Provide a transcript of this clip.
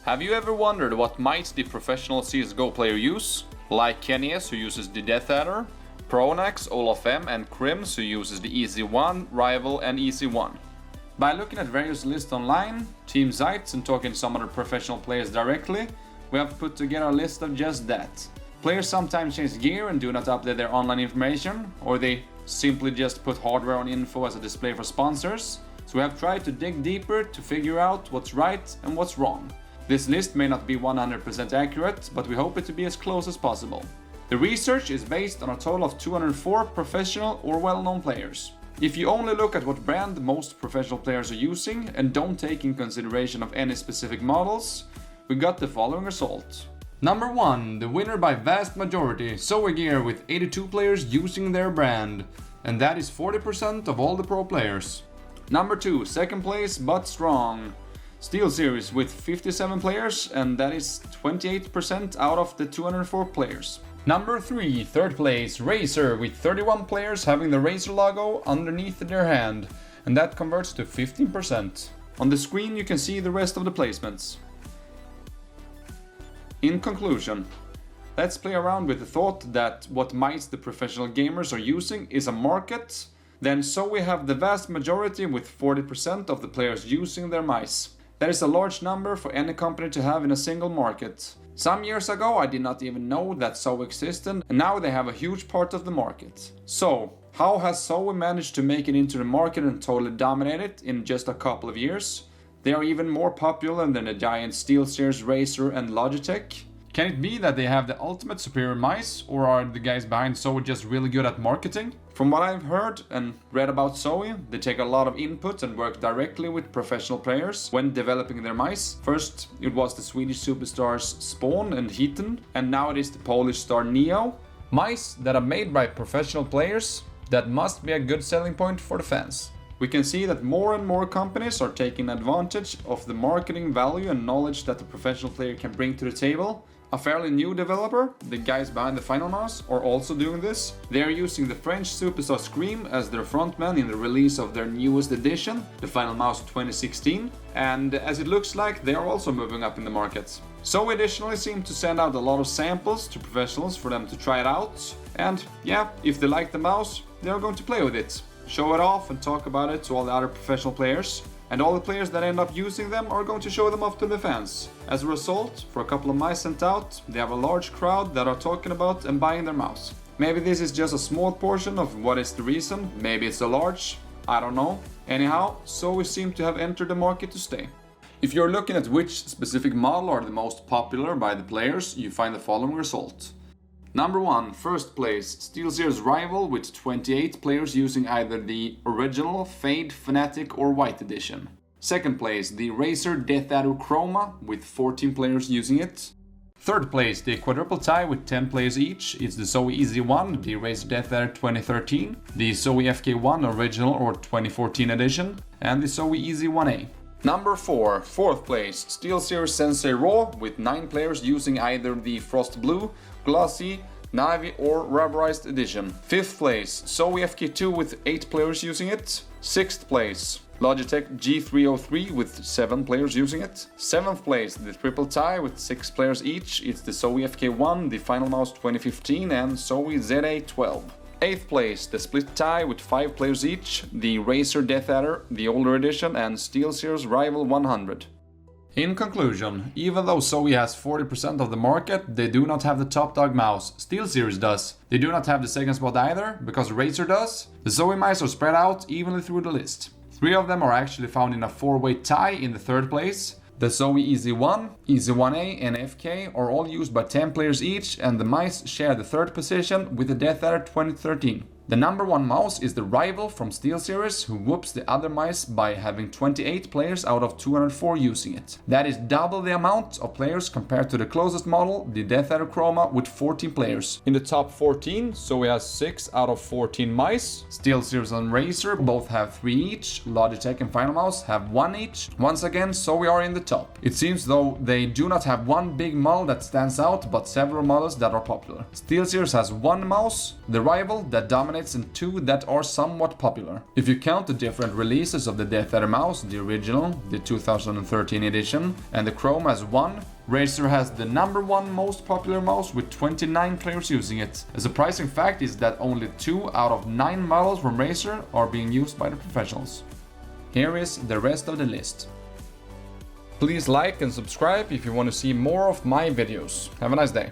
Have you ever wondered what might the professional CSGO player use? Like Kenny's, who uses the Deathadder, Pronax, Olaf M, and Crims, who uses the EZ1, Rival, and EZ1. By looking at various lists online, team sites, and talking to some other professional players directly, we have put together a list of just that. Players sometimes change gear and do not update their online information, or they simply just put hardware on info as a display for sponsors, so we have tried to dig deeper to figure out what's right and what's wrong. This list may not be 100% accurate, but we hope it to be as close as possible. The research is based on a total of 204 professional or well-known players. If you only look at what brand most professional players are using and don't take in consideration of any specific models, we got the following result. Number 1, the winner by vast majority, Zoe Gear with 82 players using their brand, and that is 40% of all the pro players. Number 2, second place but strong, Steelseries with 57 players, and that is 28% out of the 204 players. Number 3, third place, Razer with 31 players having the Razer logo underneath their hand, and that converts to 15%. On the screen you can see the rest of the placements. In conclusion, let's play around with the thought that what mice the professional gamers are using is a market, then so we have the vast majority with 40% of the players using their mice. That is a large number for any company to have in a single market. Some years ago I did not even know that Zoe existed, and now they have a huge part of the market. So, how has Zoe managed to make it into the market and totally dominate it in just a couple of years? They are even more popular than the giant Steelseries, Razer and Logitech. Can it be that they have the ultimate superior mice, or are the guys behind Zoe just really good at marketing? From what I've heard and read about Zoe, they take a lot of input and work directly with professional players when developing their mice. First it was the Swedish superstars Spawn and Heaton, and now it is the Polish star Neo. Mice that are made by professional players, that must be a good selling point for the fans. We can see that more and more companies are taking advantage of the marketing value and knowledge that the professional player can bring to the table. A fairly new developer, the guys behind the FINALMOUSE, are also doing this. They are using the French superstar Scream as their frontman in the release of their newest edition, the FINALMOUSE 2016, and as it looks like they are also moving up in the market. So we additionally seem to send out a lot of samples to professionals for them to try it out, and yeah, if they like the mouse, they are going to play with it, show it off and talk about it to all the other professional players. And all the players that end up using them are going to show them off to the fans. As a result, for a couple of mice sent out, they have a large crowd that are talking about and buying their mouse. Maybe this is just a small portion of what is the reason, maybe it's a large, I don't know. Anyhow, so we seem to have entered the market to stay. If you're looking at which specific model are the most popular by the players, you find the following result. Number 1, first place, Steelseries Rival with 28 players using either the original, Fade, Fnatic or White edition. Second place, the Razer Deathadder Chiroma with 14 players using it. Third place, the quadruple tie with 10 players each. It's the Zoe EZ1, the Razer Deathadder 2013, the Zoe FK1 original or 2014 edition, and the Zoe EZ1A. Number 4, fourth place, Steelseries Sensei Raw with 9 players using either the Frost Blue, Glossy, Navy or Rubberized edition. Fifth place, Zoe FK2 with 8 players using it. Sixth place, Logitech G303 with 7 players using it. Seventh place, the triple tie with 6 players each. It's the Zoe FK1, the FINALMOUSE 2015 and Zoe ZA12. Eighth place, the split tie with 5 players each, the Razer Deathadder, the older edition, and Steelseries Rival 100. In conclusion, even though Zoe has 40% of the market, they do not have the top dog mouse. Steelseries does. They do not have the second spot either, because Razer does. The Zoe mice are spread out evenly through the list. 3 of them are actually found in a 4-way tie in the third place. The Zoe EZ1, EZ1A and FK are all used by 10 players each, and the mice share the third position with the Deathadder 2013. The number 1 mouse is the Rival from Steelseries, who whoops the other mice by having 28 players out of 204 using it. That is double the amount of players compared to the closest model, the Deathadder Chiroma, with 14 players. In the top 14, Zoe has 6 out of 14 mice. Steelseries and Razer both have 3 each. Logitech and FINALMOUSE have 1 each. Once again, Zoe are in the top. It seems though they do not have one big model that stands out, but several models that are popular. Steelseries has 1 mouse, the Rival, that dominates it's in 2 that are somewhat popular. If you count the different releases of the Deathadder mouse, the original, the 2013 edition, and the Chroma as one, Razer has the #1 most popular mouse with 29 players using it. A surprising fact is that only 2 out of 9 models from Razer are being used by the professionals. Here is the rest of the list. Please like and subscribe if you want to see more of my videos. Have a nice day.